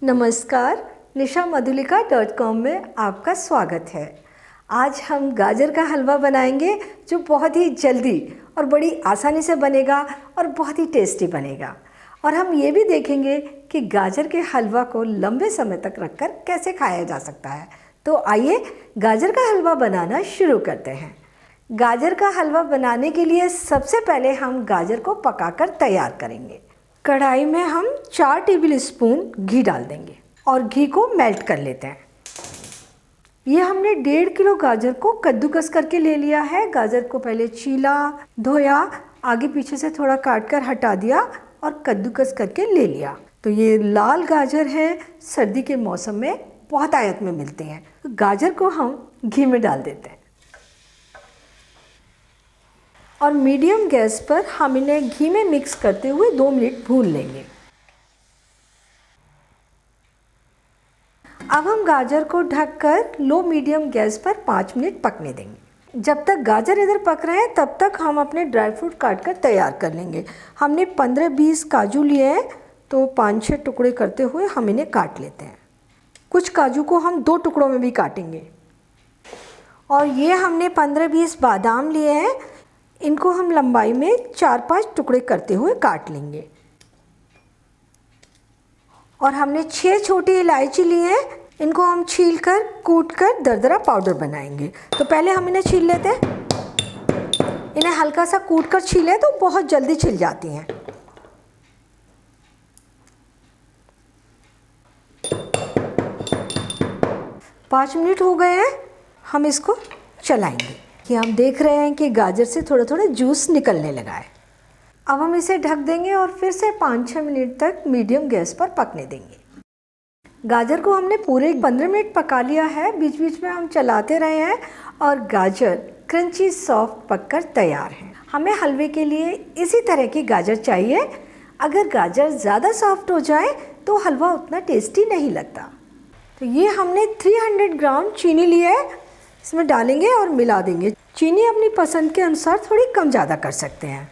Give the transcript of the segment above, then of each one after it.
नमस्कार, nishammadhulika.com में आपका स्वागत है। आज हम गाजर का हलवा बनाएंगे जो बहुत ही जल्दी और बड़ी आसानी से बनेगा और बहुत ही टेस्टी बनेगा। और हम ये भी देखेंगे कि गाजर के हलवा को लंबे समय तक रखकर कैसे खाया जा सकता है। तो आइए गाजर का हलवा बनाना शुरू करते हैं। गाजर का हलवा बनाने के लिए सबसे पहले हम गाजर को पकाकर तैयार करेंगे। कढ़ाई में हम 4 टेबल स्पून घी डाल देंगे और घी को मेल्ट कर लेते हैं। ये हमने 1.5 किलो गाजर को कद्दूकस करके ले लिया है। गाजर को पहले छीला, धोया, आगे पीछे से थोड़ा काट कर हटा दिया और कद्दूकस करके ले लिया। तो ये लाल गाजर है, सर्दी के मौसम में बहुत आयत में मिलते हैं। तो गाजर को हम घी में डाल देते हैं और मीडियम गैस पर हम इन्हें घी में मिक्स करते हुए 2 मिनट भून लेंगे। अब हम गाजर को ढककर लो मीडियम गैस पर 5 मिनट पकने देंगे। जब तक गाजर इधर पक रहे हैं तब तक हम अपने ड्राई फ्रूट काट कर तैयार कर लेंगे। हमने 15-20 काजू लिए हैं, तो 5-6 टुकड़े करते हुए हम इन्हें काट लेते हैं। कुछ काजू को हम 2 टुकड़ों में भी काटेंगे। और ये हमने 15-20 बादाम लिए हैं, इनको हम लंबाई में 4-5 टुकड़े करते हुए काट लेंगे। और हमने 6 छोटी इलायची ली हैं, इनको हम छीलकर कूटकर दरदरा पाउडर बनाएंगे। तो पहले हम इन्हें छील लेते हैं। इन्हें हल्का सा कूटकर छीलें तो बहुत जल्दी छिल जाती हैं। पाँच मिनट हो गए हैं, हम इसको चलाएंगे कि हम देख रहे हैं कि गाजर से थोड़ा थोड़ा जूस निकलने लगा है। अब हम इसे ढक देंगे और फिर से 5-6 मिनट तक मीडियम गैस पर पकने देंगे। गाजर को हमने पूरे 15 मिनट पका लिया है। बीच बीच में हम चलाते रहे हैं और गाजर क्रंची सॉफ्ट पककर तैयार है। हमें हलवे के लिए इसी तरह की गाजर चाहिए। अगर गाजर ज़्यादा सॉफ्ट हो जाए तो हलवा उतना टेस्टी नहीं लगता। तो ये हमने 300 ग्राम चीनी ली है, इसमें डालेंगे और मिला देंगे। चीनी अपनी पसंद के अनुसार थोड़ी कम ज़्यादा कर सकते हैं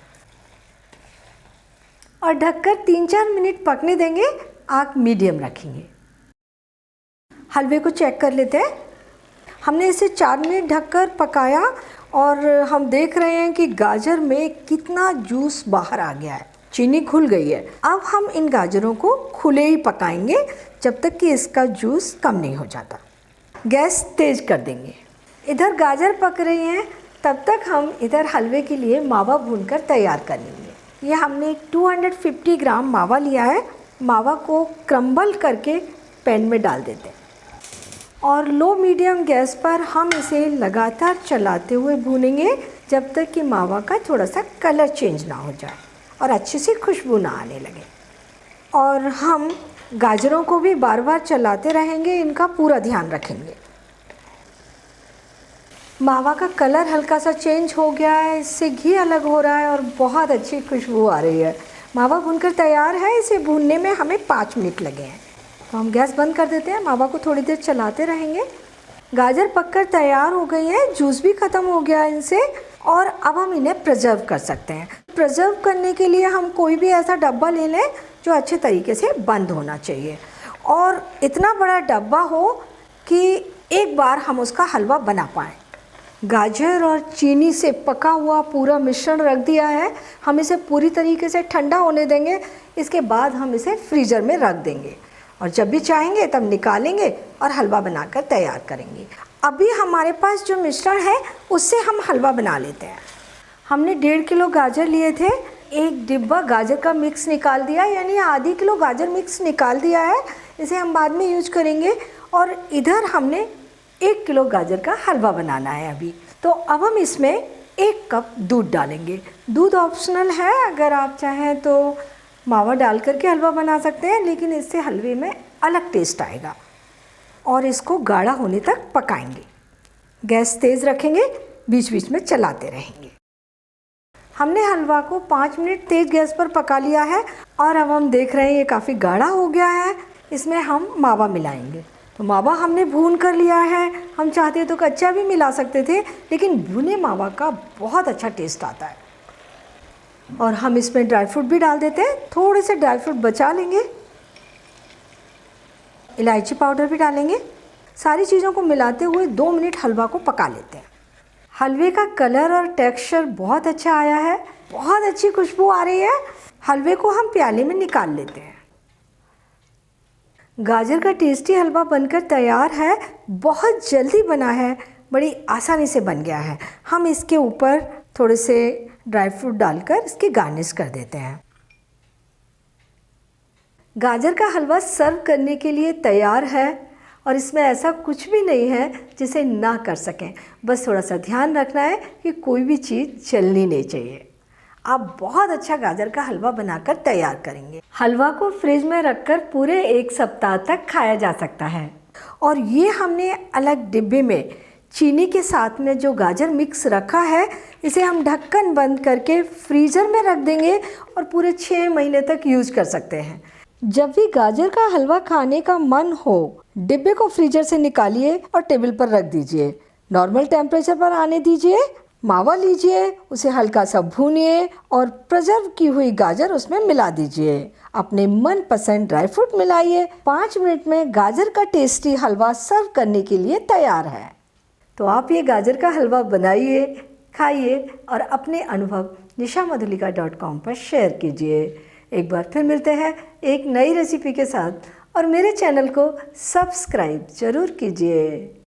और ढककर 3-4 मिनट पकने देंगे। आग मीडियम रखेंगे। हलवे को चेक कर लेते हैं। हमने इसे 4 मिनट ढककर पकाया और हम देख रहे हैं कि गाजर में कितना जूस बाहर आ गया है, चीनी घुल गई है। अब हम इन गाजरों को खुले ही पकाएंगे जब तक कि इसका जूस कम नहीं हो जाता। गैस तेज कर देंगे। इधर गाजर पक रही हैं, तब तक हम इधर हलवे के लिए मावा भूनकर तैयार कर लेंगे। ये हमने 250 ग्राम मावा लिया है। मावा को क्रम्बल करके पैन में डाल देते हैं और लो मीडियम गैस पर हम इसे लगातार चलाते हुए भूनेंगे जब तक कि मावा का थोड़ा सा कलर चेंज ना हो जाए और अच्छी सी खुशबू ना आने लगे। और हम गाजरों को भी बार बार चलाते रहेंगे, इनका पूरा ध्यान रखेंगे। मावा का कलर हल्का सा चेंज हो गया है, इससे घी अलग हो रहा है और बहुत अच्छी खुशबू आ रही है। मावा भूनकर तैयार है। इसे भूनने में हमें 5 मिनट लगे हैं। तो हम गैस बंद कर देते हैं। मावा को थोड़ी देर चलाते रहेंगे। गाजर पककर तैयार हो गई है, जूस भी ख़त्म हो गया है इनसे। और अब हम इन्हें प्रिजर्व कर सकते हैं। प्रिजर्व करने के लिए हम कोई भी ऐसा डब्बा ले लें जो अच्छे तरीके से बंद होना चाहिए और इतना बड़ा डब्बा हो कि एक बार हम उसका हलवा बना पाएँ। गाजर और चीनी से पका हुआ पूरा मिश्रण रख दिया है। हम इसे पूरी तरीके से ठंडा होने देंगे। इसके बाद हम इसे फ्रीज़र में रख देंगे और जब भी चाहेंगे तब निकालेंगे और हलवा बनाकर तैयार करेंगे। अभी हमारे पास जो मिश्रण है उससे हम हलवा बना लेते हैं। हमने 1.5 किलो गाजर लिए थे। 1 डिब्बा गाजर का मिक्स निकाल दिया, यानी आधी किलो गाजर मिक्स निकाल दिया है। इसे हम बाद में यूज करेंगे। और इधर हमने 1 किलो गाजर का हलवा बनाना है अभी। तो अब हम इसमें 1 कप दूध डालेंगे। दूध ऑप्शनल है, अगर आप चाहें तो मावा डाल करके हलवा बना सकते हैं, लेकिन इससे हलवे में अलग टेस्ट आएगा। और इसको गाढ़ा होने तक पकाएंगे। गैस तेज़ रखेंगे, बीच बीच में चलाते रहेंगे। हमने हलवा को 5 मिनट तेज़ गैस पर पका लिया है और अब हम देख रहे हैं ये काफ़ी गाढ़ा हो गया है। इसमें हम मावा मिलाएंगे। तो मावा हमने भून कर लिया है। हम चाहते तो कच्चा भी मिला सकते थे, लेकिन भुने मावा का बहुत अच्छा टेस्ट आता है। और हम इसमें ड्राई फ्रूट भी डाल देते हैं। थोड़े से ड्राई फ्रूट बचा लेंगे। इलायची पाउडर भी डालेंगे। सारी चीज़ों को मिलाते हुए 2 मिनट हलवा को पका लेते हैं। हलवे का कलर और टेक्सचर बहुत अच्छा आया है, बहुत अच्छी खुशबू आ रही है। हलवे को हम प्याले में निकाल लेते हैं। गाजर का टेस्टी हलवा बनकर तैयार है। बहुत जल्दी बना है, बड़ी आसानी से बन गया है। हम इसके ऊपर थोड़े से ड्राई फ्रूट डालकर इसकी गार्निश कर देते हैं। गाजर का हलवा सर्व करने के लिए तैयार है और इसमें ऐसा कुछ भी नहीं है जिसे ना कर सकें। बस थोड़ा सा ध्यान रखना है कि कोई भी चीज़ जलनी नहीं चाहिए। आप बहुत अच्छा गाजर का हलवा बनाकर तैयार करेंगे। हलवा को फ्रिज में रखकर पूरे 1 सप्ताह तक खाया जा सकता है। और ये हमने अलग डिब्बे में चीनी के साथ में जो गाजर मिक्स रखा है, इसे हम ढक्कन बंद करके फ्रीज़र में रख देंगे और पूरे 6 महीने तक यूज़ कर सकते हैं। जब भी गाजर का हलवा खाने का मन हो, डिब्बे को फ्रीजर से निकालिए और टेबल पर रख दीजिए। नॉर्मल टेम्परेचर पर आने दीजिए। मावा लीजिए, उसे हल्का सा भूनिए और प्रिजर्व की हुई गाजर उसमें मिला दीजिए। अपने मनपसंद ड्राई फ्रूट मिलाइए। 5 मिनट में गाजर का टेस्टी हलवा सर्व करने के लिए तैयार है। तो आप ये गाजर का हलवा बनाइए, खाइए और अपने अनुभव nishamodulika.com पर शेयर कीजिए। एक बार फिर मिलते हैं एक नई रेसिपी के साथ और मेरे चैनल को सब्सक्राइब ज़रूर कीजिए।